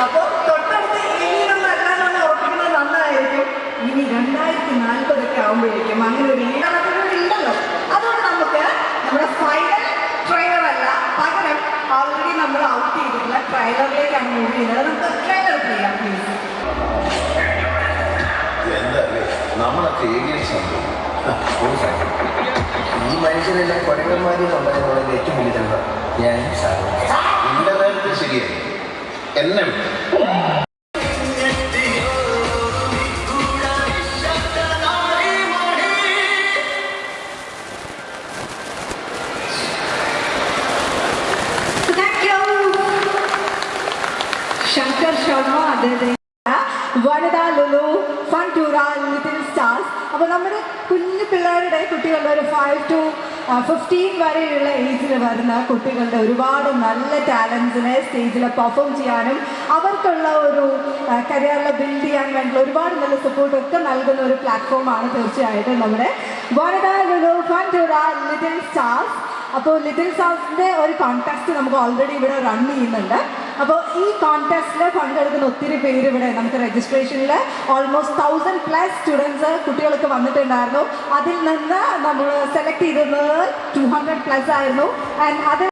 അപ്പോൾ തൊട്ടടുത്ത് ഇനിയൊന്നും അല്ലാതെ ഓർപ്പിക്കുന്നത് നന്നായിരിക്കും. ഇനി 2040 ആകുമ്പോഴേക്കും അങ്ങനെ ഒരു ഉണ്ടല്ലോ. അതുകൊണ്ട് നമുക്ക് നമ്മുടെ ഫൈനൽ ട്രെയിലർ അല്ല, പകരം ഓൾറെഡി നമ്മൾ ഔട്ട് ചെയ്തിട്ടുള്ള ട്രെയിലറിലേക്കാണ് മൂവ് ചെയ്യുന്നത്. നമുക്ക് ട്രെയിലർ ചെയ്യാം പ്ലീസ്. നമ്മളൊക്കെ ഈ മനുഷ്യരെല്ലാം കൊരങ്ങന്മാരെന്നുണ്ടായിരുന്നതിന്റെ ഏറ്റവും വലിയ തെളിവ് ഞാൻ എന്റെ നേരത്തെ ശരിയായി എന്നെ ശങ്കർ ശർമ്മ, അദ്ദേഹം വനിത ലുലു, ഫൺടൂറ, ലിറ്റിൽ സ്റ്റാർസ്. അപ്പോൾ നമ്മുടെ കുഞ്ഞു പിള്ളേരുടെ കുട്ടികളുടെ ഒരു 5 to 15 വരെയുള്ള ഏജിൽ വരുന്ന കുട്ടികളുടെ ഒരുപാട് നല്ല ടാലൻസിനെ സ്റ്റേജിൽ പെർഫോം ചെയ്യാനും അവർക്കുള്ള ഒരു കരിയറിൽ ബിൽഡ് ചെയ്യാൻ വേണ്ടിയുള്ള ഒരുപാട് നല്ല സപ്പോർട്ടൊക്കെ നൽകുന്ന ഒരു പ്ലാറ്റ്ഫോമാണ് തീർച്ചയായിട്ടും നമ്മുടെ വനിത ലുലു, ഫൺടൂറ, ലിറ്റിൽ സ്റ്റാർസ്. അപ്പോൾ ലിറ്റിൽ സ്റ്റാർസിൻ്റെ ഒരു കോൺടെസ്റ്റ് നമുക്ക് ഓൾറെഡി ഇവിടെ റൺ ചെയ്യുന്നുണ്ട്. അപ്പോൾ ഈ കോൺടെസ്റ്റിൽ പങ്കെടുക്കുന്ന ഒത്തിരി പേര് ഇവിടെ നമുക്ക് രജിസ്ട്രേഷനിൽ ഓൾമോസ്റ്റ് 1000+ സ്റ്റുഡൻസ് കുട്ടികൾക്ക് വന്നിട്ടുണ്ടായിരുന്നു. അതിൽ നിന്ന് നമ്മൾ സെലക്ട് ചെയ്തത് 200+ ആയിരുന്നു. ആൻഡ് അത്